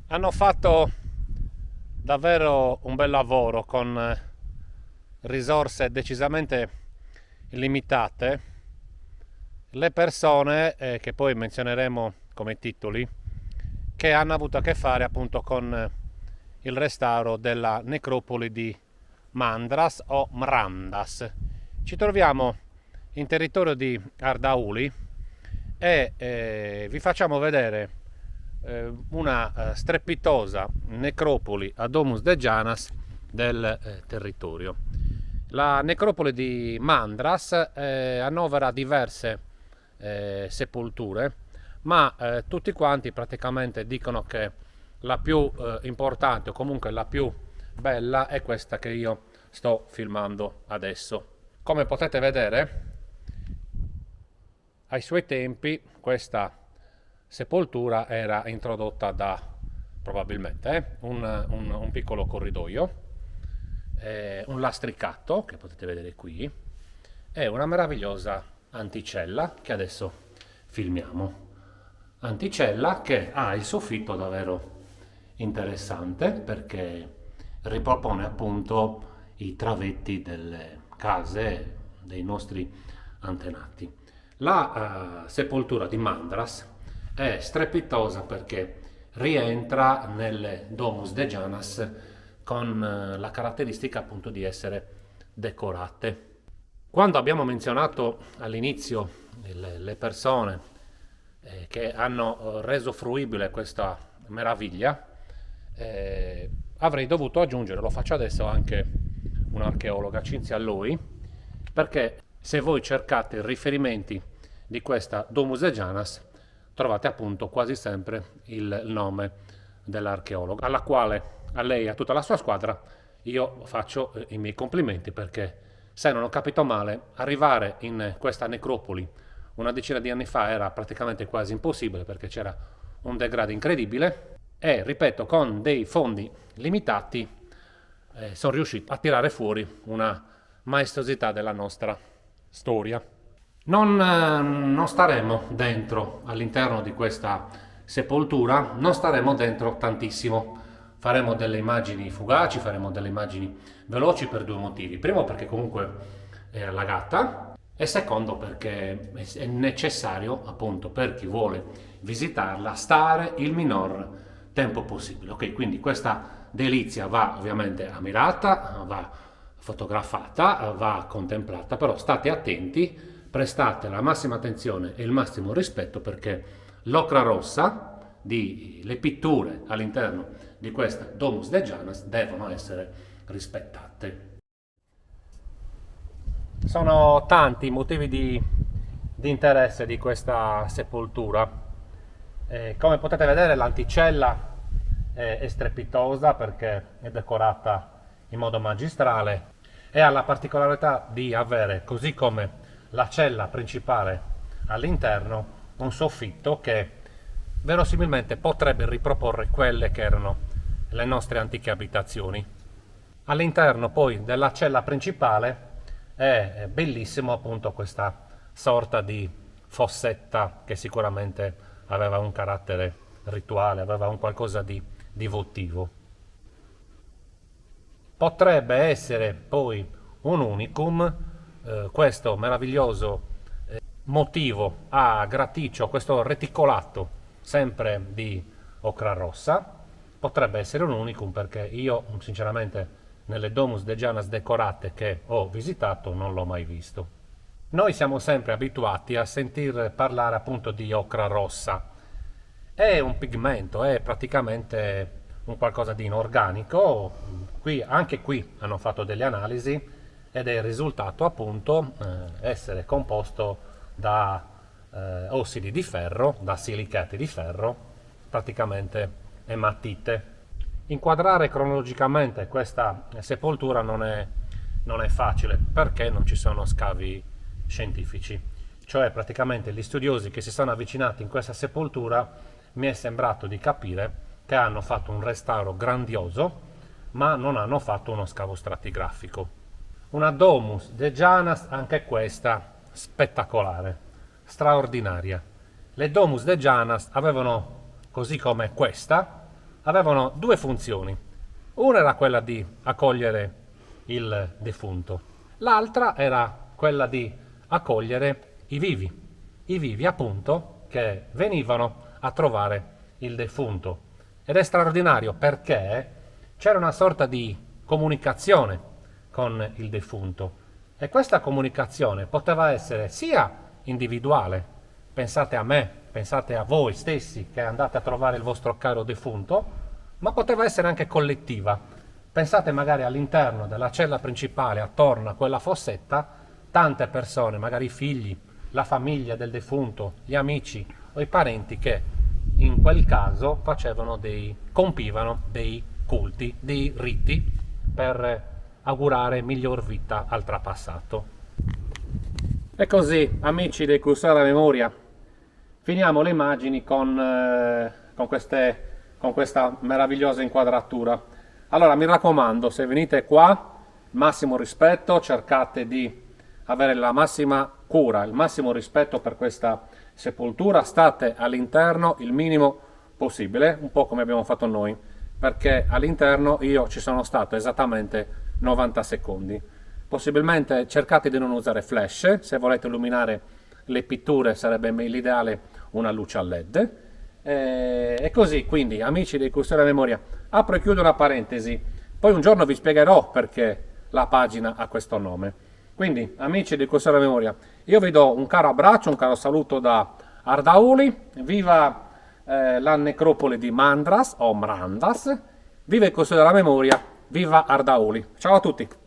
Hanno fatto davvero un bel lavoro con risorse decisamente limitate. Le persone, che poi menzioneremo come titoli, che hanno avuto a che fare appunto con il restauro della necropoli di Mandras o Mrandas. Ci troviamo in territorio di Ardauli e vi facciamo vedere una strepitosa necropoli a Domus de Janas del territorio. La necropoli di Mandras annovera diverse sepolture, ma tutti quanti praticamente dicono che la più importante o comunque la più bella è questa che io sto filmando adesso. Come potete vedere, ai suoi tempi questa sepoltura era introdotta da probabilmente un piccolo corridoio, un lastricato che potete vedere qui e una meravigliosa anticella che adesso filmiamo. Anticella che ha il soffitto davvero interessante perché ripropone appunto i travetti delle case dei nostri antenati. La sepoltura di Mandras è strepitosa perché rientra nelle Domus de Janas con la caratteristica appunto di essere decorate. Quando abbiamo menzionato all'inizio le persone che hanno reso fruibile questa meraviglia, avrei dovuto aggiungere, lo faccio adesso, anche un'archeologa, Cinzia Lui, perché se voi cercate riferimenti di questa Domus de Janas trovate appunto quasi sempre il nome dell'archeologa, alla quale, a lei e a tutta la sua squadra, io faccio i miei complimenti perché, se non ho capito male, arrivare in questa necropoli una decina di anni fa era praticamente quasi impossibile perché c'era un degrado incredibile e, ripeto, con dei fondi limitati sono riuscito a tirare fuori una maestosità della nostra storia. Non staremo dentro all'interno di questa sepoltura, non staremo dentro tantissimo. Faremo delle immagini fugaci, faremo delle immagini veloci per due motivi. Primo perché comunque è allagata e secondo perché è necessario appunto per chi vuole visitarla stare il minor tempo possibile. Ok, quindi questa delizia va ovviamente ammirata, va fotografata, va contemplata, però state attenti, prestate la massima attenzione e il massimo rispetto perché l'ocra rossa le pitture all'interno di questa Domus de Janas devono essere rispettate. Sono tanti i motivi di interesse di questa sepoltura. Come potete vedere, l'anticella è strepitosa perché è decorata in modo magistrale e ha la particolarità di avere, così come la cella principale all'interno, un soffitto che verosimilmente potrebbe riproporre quelle che erano le nostre antiche abitazioni. All'interno poi della cella principale è bellissimo appunto questa sorta di fossetta che sicuramente aveva un carattere rituale, aveva un qualcosa di votivo. Potrebbe essere poi un unicum questo meraviglioso motivo a graticcio, questo reticolato sempre di ocra rossa. Potrebbe essere un unicum perché io sinceramente nelle Domus de Janas decorate che ho visitato non l'ho mai visto. Noi siamo sempre abituati a sentir parlare appunto di ocra rossa. È un pigmento, è praticamente un qualcosa di inorganico. Anche qui hanno fatto delle analisi ed è il risultato appunto essere composto da ossidi di ferro, da silicati di ferro, praticamente ematite. Inquadrare cronologicamente questa sepoltura non è facile perché non ci sono scavi scientifici. Cioè praticamente gli studiosi che si sono avvicinati in questa sepoltura mi è sembrato di capire che hanno fatto un restauro grandioso ma non hanno fatto uno scavo stratigrafico. Una Domus de Janas, anche questa spettacolare, straordinaria. Le Domus de Janas avevano, così come questa, avevano due funzioni. Una era quella di accogliere il defunto, l'altra era quella di accogliere i vivi appunto che venivano a trovare il defunto. Ed è straordinario perché c'era una sorta di comunicazione con il defunto e questa comunicazione poteva essere sia individuale, pensate a me, pensate a voi stessi che andate a trovare il vostro caro defunto, ma poteva essere anche collettiva. Pensate magari all'interno della cella principale, attorno a quella fossetta, tante persone, magari i figli, la famiglia del defunto, gli amici o i parenti che in quel caso compivano dei culti, dei riti per augurare miglior vita al trapassato. E così, amici dei Cursori della Memoria, finiamo le immagini con questa meravigliosa inquadratura. Allora, mi raccomando, se venite qua, massimo rispetto, cercate di avere la massima cura, il massimo rispetto per questa sepoltura, state all'interno il minimo possibile, un po' come abbiamo fatto noi, perché all'interno io ci sono stato esattamente 90 secondi. Possibilmente cercate di non usare flash, se volete illuminare le pitture sarebbe l'ideale una luce a LED. E così, quindi, amici dei Cursori della Memoria, apro e chiudo una parentesi, poi un giorno vi spiegherò perché la pagina ha questo nome. Quindi, amici dei Cursori della Memoria, io vi do un caro abbraccio, un caro saluto da Ardauli, viva la necropoli di Mandras o Mrandas, viva il Cursori della Memoria, viva Ardauli. Ciao a tutti!